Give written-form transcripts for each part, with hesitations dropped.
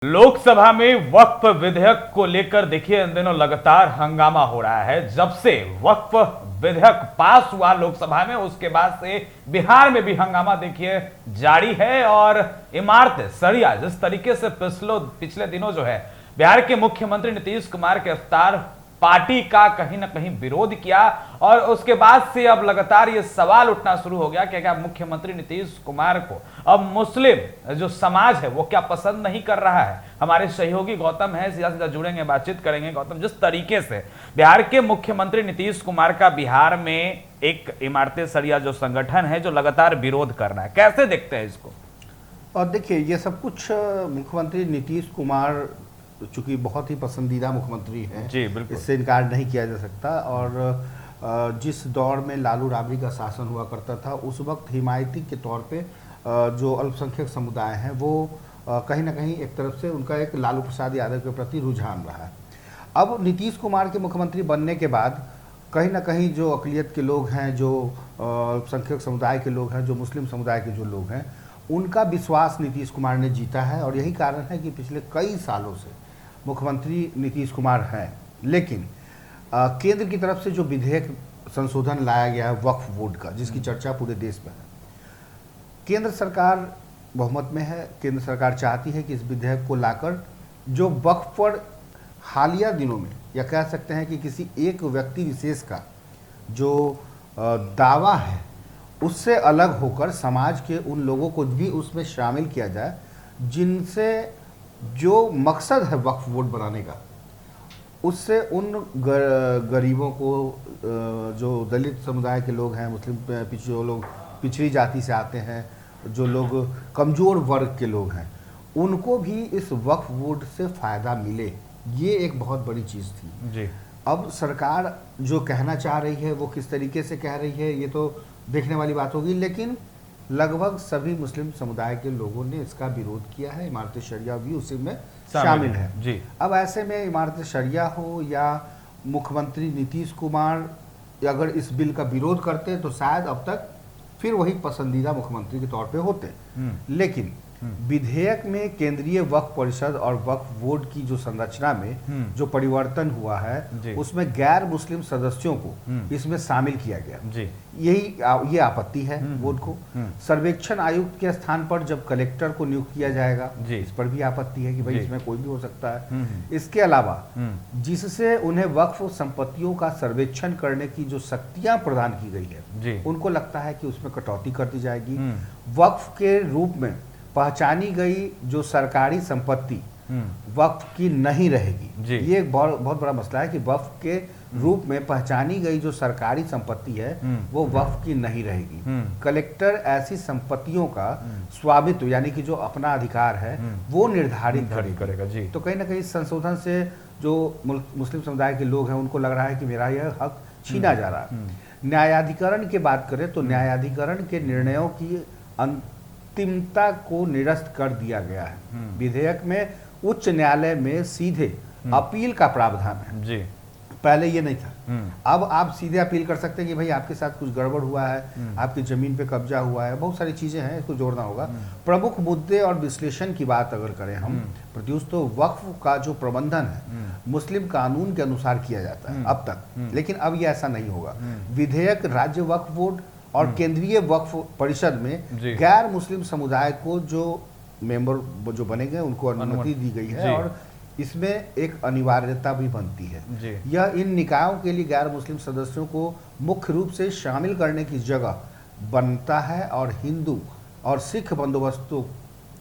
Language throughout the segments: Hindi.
लोकसभा में वक्फ विधेयक को लेकर देखिए इन दिनों लगातार हंगामा हो रहा है। जब से वक्फ विधेयक पास हुआ लोकसभा में उसके बाद से बिहार में भी हंगामा देखिए जारी है। और इमारत सरिया जिस तरीके से पिछले दिनों जो है बिहार के मुख्यमंत्री नीतीश कुमार के इफ्तार पार्टी का कहीं ना कहीं विरोध किया और उसके बाद से अब लगातार ये सवाल उठना शुरू हो गया कि क्या मुख्यमंत्री नीतीश कुमार को अब मुस्लिम जो समाज है वो क्या पसंद नहीं कर रहा है। हमारे सहयोगी गौतम है, सीधा सीधा जुड़ेंगे, बातचीत करेंगे। गौतम, जिस तरीके से बिहार के मुख्यमंत्री नीतीश कुमार का बिहार में एक इमारतें सरिया जो संगठन है जो लगातार विरोध कर रहा है, कैसे देखते हैं इसको? और देखिए ये सब कुछ मुख्यमंत्री नीतीश कुमार चूंकि बहुत ही पसंदीदा मुख्यमंत्री हैं जी, बिल्कुल, इससे इनकार नहीं किया जा सकता। और जिस दौर में लालू राबड़ी का शासन हुआ करता था उस वक्त हिमायती के तौर पे जो अल्पसंख्यक समुदाय हैं वो कहीं ना कहीं एक तरफ से उनका एक लालू प्रसाद यादव के प्रति रुझान रहा है। अब नीतीश कुमार के मुख्यमंत्री बनने के बाद कहीं ना कहीं जो अक़लियत के लोग हैं, जो अल्पसंख्यक समुदाय के लोग हैं, जो मुस्लिम समुदाय के जो लोग हैं, उनका विश्वास नीतीश कुमार ने जीता है। और यही कारण है कि पिछले कई सालों से मुख्यमंत्री नीतीश कुमार हैं। लेकिन केंद्र की तरफ से जो विधेयक संशोधन लाया गया है वक्फ बोर्ड का, जिसकी चर्चा पूरे देश में है, केंद्र सरकार बहुमत में है। केंद्र सरकार चाहती है कि इस विधेयक को लाकर जो वक्फ पर हालिया दिनों में, या कह सकते हैं कि किसी एक व्यक्ति विशेष का जो दावा है उससे अलग होकर समाज के उन लोगों को भी उसमें शामिल किया जाए जिनसे जो मकसद है वक्फ बोर्ड बनाने का, उससे उन गरीबों को, जो दलित समुदाय के लोग हैं, मुस्लिम जो लोग पिछड़ी जाति से आते हैं, जो लोग कमज़ोर वर्ग के लोग हैं, उनको भी इस वक्फ बोर्ड से फ़ायदा मिले। ये एक बहुत बड़ी चीज़ थी जी। अब सरकार जो कहना चाह रही है वो किस तरीके से कह रही है ये तो देखने वाली बात होगी, लेकिन लगभग सभी मुस्लिम समुदाय के लोगों ने इसका विरोध किया है। इमारत शरिया भी उसी में शामिल है जी। अब ऐसे में इमारत शरिया हो या मुख्यमंत्री नीतीश कुमार अगर इस बिल का विरोध करते तो शायद अब तक फिर वही पसंदीदा मुख्यमंत्री के तौर पे होते। लेकिन विधेयक में केंद्रीय वक्फ परिषद और वक्फ बोर्ड की जो संरचना में जो परिवर्तन हुआ है उसमें गैर मुस्लिम सदस्यों को इसमें शामिल किया गया जी। ये आपत्ति है बोर्ड को। सर्वेक्षण आयुक्त के स्थान पर जब कलेक्टर को नियुक्त किया जाएगा इस पर भी आपत्ति है कि भाई इसमें कोई भी हो सकता है। इसके अलावा जिससे उन्हें वक्फ संपत्तियों का सर्वेक्षण करने की जो शक्तियां प्रदान की गई है उनको लगता है कि उसमें कटौती कर दी जाएगी। वक्फ के रूप में पहचानी गई जो सरकारी संपत्ति वक्फ की नहीं रहेगी। ये एक बहुत बड़ा मसला है कि वक्फ के रूप में पहचानी गई जो सरकारी संपत्ति है वो वक्फ की नहीं रहेगी। कलेक्टर ऐसी संपत्तियों का स्वामित्व यानी कि जो अपना अधिकार है वो निर्धारित करेगा जी। तो कहीं ना कहीं इस संशोधन से जो मुस्लिम समुदाय के लोग हैं उनको लग रहा है कि मेरा यह हक छीना जा रहा है। न्यायाधिकरण की बात करें तो न्यायाधिकरण के निर्णयों की अंतिमता को निरस्त कर दिया गया है। विधेयक में उच्च न्यायालय में सीधे अपील का प्रावधान है जी। पहले ये नहीं था। अब आप सीधे अपील कर सकते हैं कि भाई आपके साथ कुछ गड़बड़ हुआ है, आपकी जमीन पे कब्जा हुआ है, बहुत सारी चीजें हैं, इसको जोड़ना होगा। प्रमुख मुद्दे और विश्लेषण की बात अगर करें हम प्रत्युष तो वक्फ का जो प्रबंधन है मुस्लिम कानून के अनुसार किया जाता है अब तक, लेकिन अब ये ऐसा नहीं होगा। विधेयक राज्य वक्फ बोर्ड और केंद्रीय वक्फ परिषद में गैर मुस्लिम समुदाय को जो मेंबर जो बने गए उनको अनुमति दी गई है और इसमें एक अनिवार्यता भी बनती है। यह इन निकायों के लिए गैर मुस्लिम सदस्यों को मुख्य रूप से शामिल करने की जगह बनता है और हिंदू और सिख बंदोबस्तों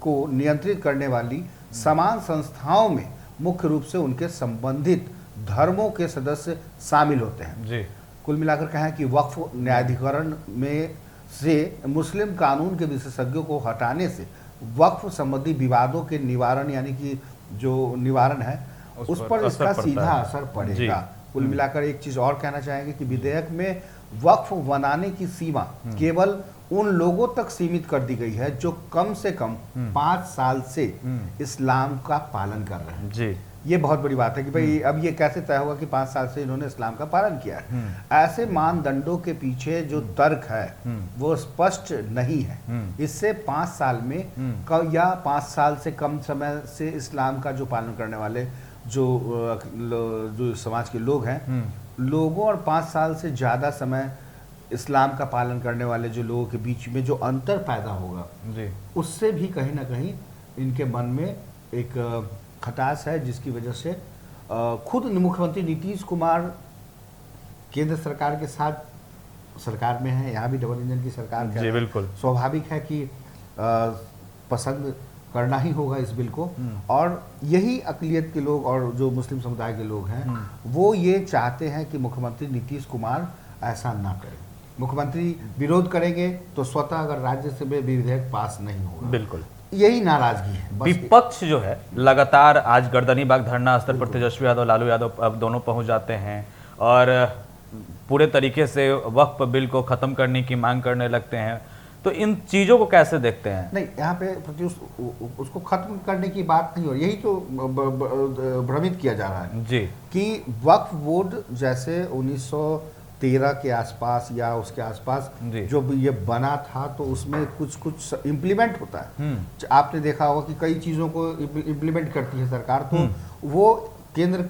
को नियंत्रित करने वाली समान संस्थाओं में मुख्य रूप से उनके संबंधित धर्मों के सदस्य शामिल होते हैं। कुल मिलाकर कहें कि वक्फ न्यायाधिकरण में से मुस्लिम कानून के विशेषज्ञों को हटाने से वक्फ संबंधी विवादों के निवारण यानी कि जो निवारण है उस पर इसका सीधा असर पड़ेगा। कुल मिलाकर एक चीज और कहना चाहेंगे कि विधेयक में वक्फ बनाने की सीमा केवल उन लोगों तक सीमित कर दी गई है जो कम से कम 5 साल से इस्लाम का पालन कर रहे हैं जी। ये बहुत बड़ी बात है कि भाई अब ये कैसे तय होगा कि 5 साल से इन्होंने इस्लाम का पालन किया है। ऐसे मानदंडों के पीछे जो तर्क है वो स्पष्ट नहीं है। इससे 5 साल में या 5 साल से कम समय से इस्लाम का जो पालन करने वाले जो समाज के लोग हैं, लोगों और 5 साल से ज़्यादा समय इस्लाम का पालन करने वाले जो लोगों के बीच में जो अंतर पैदा होगा जी, उससे भी कहीं ना कहीं इनके मन में एक खटास है, जिसकी वजह से खुद मुख्यमंत्री नीतीश कुमार केंद्र सरकार के साथ सरकार में है, यहाँ भी डबल इंजन की सरकार जी, बिल्कुल स्वाभाविक है कि पसंद करना ही होगा इस बिल को। और यही अक़लियत के लोग और जो मुस्लिम समुदाय के लोग हैं वो ये चाहते हैं कि मुख्यमंत्री नीतीश कुमार ऐसा ना करें। मुख्यमंत्री विरोध करेंगे तो स्वतः अगर राज्यसभा में विधेयक पास नहीं होगा। बिल्कुल यही नाराजगी है। विपक्ष जो है लगातार आज गर्दनी बाग धरना स्थल पर तेजस्वी यादव, लालू यादव अब दोनों पहुंच जाते हैं और पूरे तरीके से वक्फ बिल को खत्म करने की मांग करने लगते हैं। तो इन चीजों को कैसे देखते हैं? नहीं, यहाँ पे प्रत्युष उसको खत्म करने की बात नहीं हो रही, यही तो भ्रमित किया जा रहा है जी कि वक्फ बोर्ड जैसे 1913 के आसपास या उसके आसपास जो ये बना था तो उसमें कुछ इम्प्लीमेंट होता है। आपने देखा होगा कि कई चीज़ों को इम्प्लीमेंट करती है सरकार, तो वो केंद्र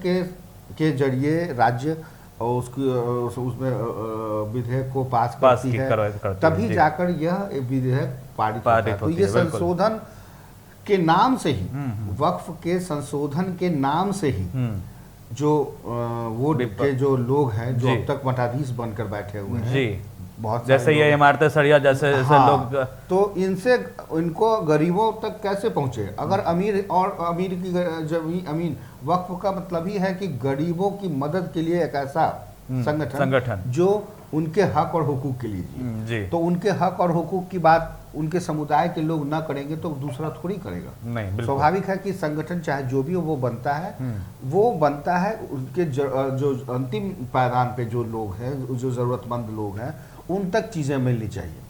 के जरिए राज्य और उसमें विधेयक को पास करती है, तभी जाकर यह विधेयक पारित होता है। तो ये संशोधन के नाम से ही, वक्फ के संशोधन के नाम से ही जो वोट के जो लोग हैं जो अब तक मठाधीश बनकर बैठे हुए हैं जी, बहुत जैसे ये इमारतें सरिया जैसे लोग, तो इनको गरीबों तक कैसे पहुंचे? अगर अमीर की अमीन वक्फ का मतलब ही है कि गरीबों की मदद के लिए एक ऐसा संगठन जो उनके हक और हुकूक के लिए जी। तो उनके हक और हुकूक की बात उनके समुदाय के लोग ना करेंगे तो दूसरा थोड़ी करेगा। नहीं, स्वाभाविक है कि संगठन चाहे जो भी हो वो बनता है उनके जो अंतिम पायदान पे जो लोग हैं, जो जरूरतमंद लोग हैं, उन तक चीज़ें मिलनी चाहिए।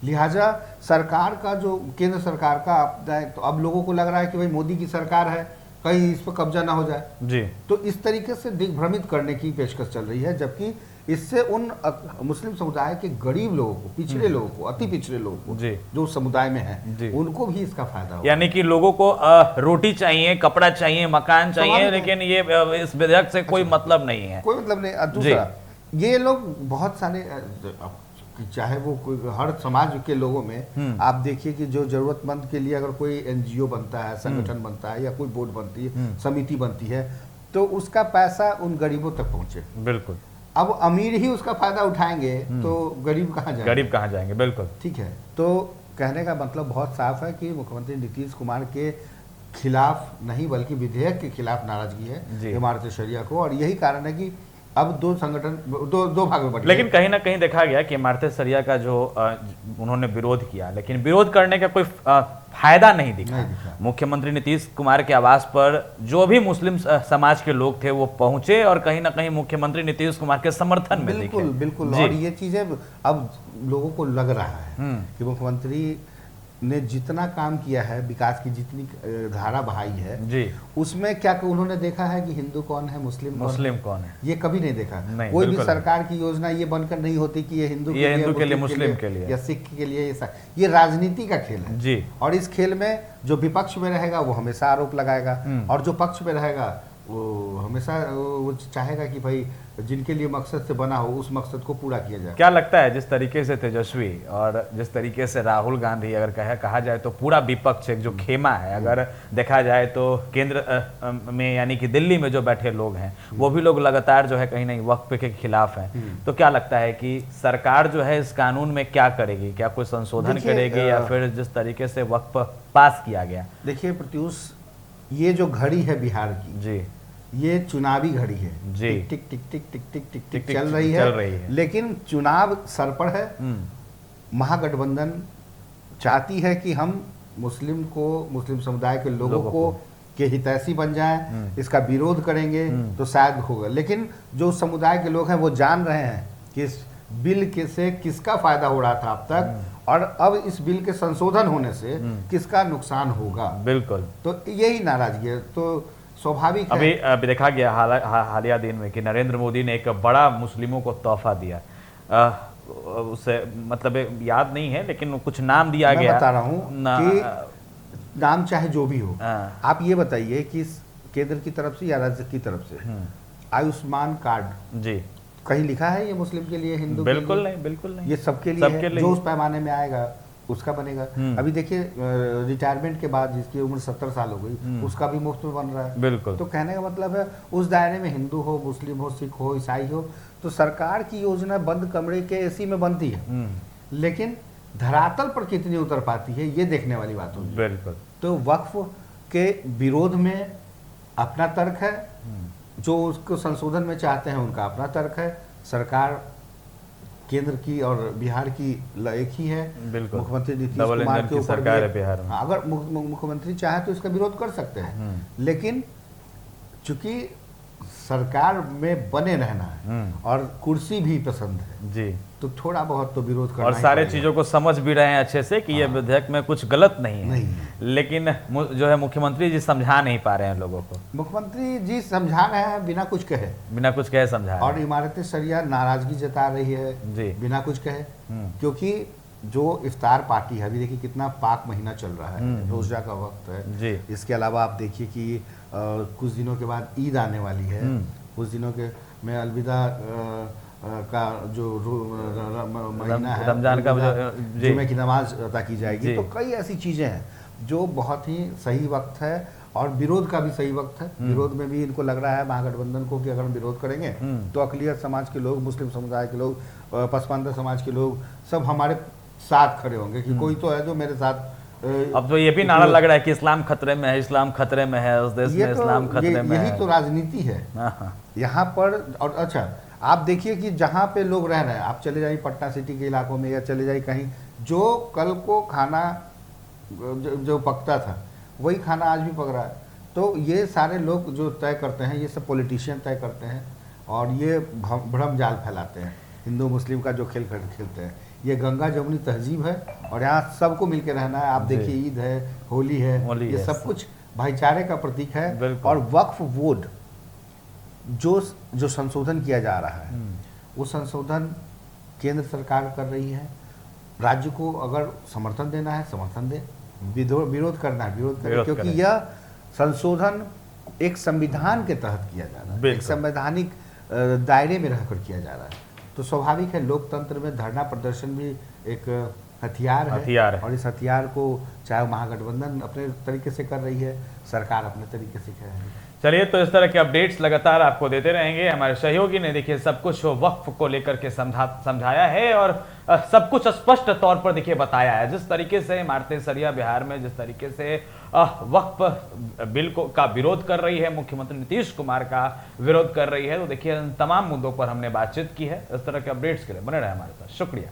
लिहाजा सरकार का जो केंद्र सरकार का तो अब लोगों को लग रहा है कि भाई मोदी की सरकार है, कहीं इस पर कब्जा ना हो जाए जी। तो इस तरीके से दिग्भ्रमित करने की पेशकश चल रही है, जबकि इससे उन मुस्लिम समुदाय के गरीब लोगों को, पिछड़े लोगों को, अति पिछड़े लोगों को जो समुदाय में है उनको भी इसका फायदा होगा। यानी कि लोगों को रोटी चाहिए, कपड़ा चाहिए, मकान चाहिए, लेकिन ये इस विधेयक से कोई मतलब नहीं है, कोई मतलब नहीं। दूसरा, ये लोग बहुत सारे, चाहे वो हर समाज के लोगों में आप देखिए कि जो जरूरतमंद के लिए अगर कोई एनजीओ बनता है, संगठन बनता है या कोई बोर्ड बनती है, समिति बनती है, तो उसका पैसा उन गरीबों तक पहुंचे। बिल्कुल। अब अमीर ही उसका फायदा उठाएंगे तो गरीब कहाँ जाएंगे? बिल्कुल ठीक है। तो कहने का मतलब बहुत साफ है कि मुख्यमंत्री नीतीश कुमार के खिलाफ नहीं बल्कि विधेयक के खिलाफ नाराजगी है इमारत शरिया को, और यही कारण है कि अब दो भाग में बटे। लेकिन कहीं ना कहीं देखा गया कि इमारत शरिया का जो उन्होंने विरोध किया, लेकिन विरोध करने का कोई फायदा नहीं दिखा। मुख्यमंत्री नीतीश कुमार के आवास पर जो भी मुस्लिम समाज के लोग थे वो पहुंचे और कहीं ना कहीं मुख्यमंत्री नीतीश कुमार के समर्थन में दिखे। बिल्कुल। और ये चीजें अब लोगों को लग रहा है कि मुख्यमंत्री ने जितना काम किया है, विकास की जितनी धारा बहाई है जी, उसमें क्या उन्होंने देखा है कि हिंदू कौन है, मुस्लिम कौन है? ये कभी नहीं देखा। कोई भी सरकार की योजना ये बनकर नहीं होती कि ये हिंदू के लिए, मुस्लिम के लिए या सिख के लिए। ये राजनीति का खेल है जी, और इस खेल में जो विपक्ष में रहेगा वो हमेशा आरोप लगाएगा और जो पक्ष में रहेगा वो हमेशा वो चाहेगा कि भाई जिनके लिए मकसद से बना हो उस मकसद को पूरा किया जाए। क्या लगता है जिस तरीके से तेजस्वी और जिस तरीके से राहुल गांधी, अगर कहा जाए तो पूरा विपक्ष एक जो खेमा है, अगर देखा जाए तो केंद्र में यानी कि दिल्ली में जो बैठे लोग हैं वो भी लोग लगातार जो है कहीं ना वक्फ के खिलाफ हैं, तो क्या लगता है कि सरकार जो है इस कानून में क्या करेगी? क्या कोई संशोधन करेगी या फिर जिस तरीके से वक्फ पास किया गया? देखिए प्रत्युष, ये जो घड़ी है बिहार की जी, ये चुनावी घड़ी है जी, टिक टिक टिक टिक टिक टिक टिक चल रही है। लेकिन चुनाव सर पर है। महागठबंधन चाहती है कि हम मुस्लिम समुदाय के लोगों को के हितैषी बन जाएं, इसका विरोध करेंगे तो शायद होगा। लेकिन जो समुदाय के लोग हैं वो जान रहे हैं कि इस बिल से किसका फायदा हो रहा था अब तक और अब इस बिल के संशोधन होने से किसका नुकसान होगा। बिल्कुल। तो यही नाराजगी है। तो स्वाभाविक है। अभी देखा गया हालिया दिन में कि नरेंद्र मोदी ने एक बड़ा मुस्लिमों को तोहफा दिया। उसे मतलब याद नहीं है, लेकिन कुछ नाम दिया मैं गया। बता रहा हूँ कि नाम चाहे जो भी हो, आप ये बताइए कि केंद्र की तरफ से या राज्य की तरफ से आयुष्मान कार्ड जी कहीं लिखा है ये मुस्लिम के लिए, हिंदू बिल्कुल के लिए? नहीं, बिल्कुल नहीं, ये सबके लिए है। जो उस पैमाने में आएगा उसका बनेगा। अभी देखिए रिटायरमेंट के बाद जिसकी उम्र 70 साल हो गई उसका भी मुफ्त में बन रहा है। बिल्कुल। तो कहने का मतलब है उस दायरे में हिंदू हो, मुस्लिम हो, सिख हो, ईसाई हो, तो सरकार की योजना बंद कमरे के एसी में बनती है, लेकिन धरातल पर कितनी उतर पाती है ये देखने वाली बात होगी। बिल्कुल। तो वक्फ के विरोध में अपना तर्क है, जो उसको संशोधन में चाहते हैं उनका अपना तर्क है। सरकार केंद्र की और बिहार की एक ही है। बिल्कुल। मुख्यमंत्री नीतीश डबल कुमार इंजन के की ऊपर सरकार भी है बिहार में। अगर मुख्यमंत्री चाहे तो इसका विरोध कर सकते हैं, लेकिन चूंकि सरकार में बने रहना है और कुर्सी भी पसंद है जी, तो थोड़ा बहुत तो विरोध करना और ही सारे पड़ेगा। चीजों को समझ भी रहे हैं अच्छे से कि ये विधेयक में कुछ गलत नहीं है, नहीं है। लेकिन जो है मुख्यमंत्री जी समझा नहीं पा रहे हैं लोगों को। मुख्यमंत्री जी समझा रहे हैं बिना कुछ कहे, बिना कुछ कहे समझा और इमारत शरिया नाराजगी जता रही है जी। बिना कुछ कहे, क्योंकि जो इफ्तार पार्टी है, अभी देखिए कितना पाक महीना चल रहा है, रोजा का वक्त है जी। इसके अलावा आप देखिए कि कुछ दिनों के बाद ईद आने वाली है, कुछ दिनों के में अलविदा का जो महीना है, रमजान का जुमे की नमाज अदा की जाएगी। तो कई ऐसी चीज़ें हैं जो बहुत ही सही वक्त है, और विरोध का भी सही वक्त है। विरोध में भी इनको लग रहा है महागठबंधन को कि अगर हम विरोध करेंगे तो अकलियत समाज के लोग, मुस्लिम समुदाय के लोग, पसमानदा समाज के लोग सब हमारे साथ खड़े होंगे कि कोई तो है जो मेरे साथ। अब तो ये भी नारा लग रहा है कि इस्लाम खतरे में है, इस्लाम खतरे में है, उस देश में इस्लाम खतरे में है। यही तो राजनीति है यहाँ पर। और अच्छा आप देखिए कि जहाँ पे लोग रह रहे हैं, आप चले जाइए पटना सिटी के इलाकों में या चले जाइए कहीं, जो कल को खाना जो पकता था वही खाना आज भी पक रहा है। तो ये सारे लोग जो तय करते हैं, ये सब पॉलिटिशियन तय करते हैं, और ये भ्रम जाल फैलाते हैं। हिंदू मुस्लिम का जो खेल खेलते हैं, ये गंगा जमुनी तहजीब है, और यहाँ सबको मिलके रहना है। आप देखिए ईद है, होली है, ये सब कुछ भाईचारे का प्रतीक है। और वक्फ बोर्ड जो संशोधन किया जा रहा है, वो संशोधन केंद्र सरकार कर रही है। राज्य को अगर समर्थन देना है समर्थन दे, विरोध करना है विरोध करे, क्योंकि यह संशोधन एक संविधान के तहत किया जा रहा है, एक संवैधानिक दायरे में रहकर किया जा रहा है। तो स्वाभाविक है लोकतंत्र में धरना प्रदर्शन भी एक हथियार है, और इस हथियार को चाहे महागठबंधन अपने तरीके से कर रही है, सरकार अपने तरीके से कर रही है। चलिए, तो इस तरह के अपडेट्स लगातार आपको देते रहेंगे। हमारे सहयोगी ने देखिए सब कुछ वक्फ को लेकर के समझाया है, और सब कुछ स्पष्ट तौर पर देखिए बताया है। जिस तरीके से इमारतें शरिया बिहार में जिस तरीके से वक्फ बिल का विरोध कर रही है, मुख्यमंत्री नीतीश कुमार का विरोध कर रही है, तो देखिए इन तमाम मुद्दों पर हमने बातचीत की है। इस तरह के अपडेट्स के लिए बने रहे हमारे साथ। शुक्रिया।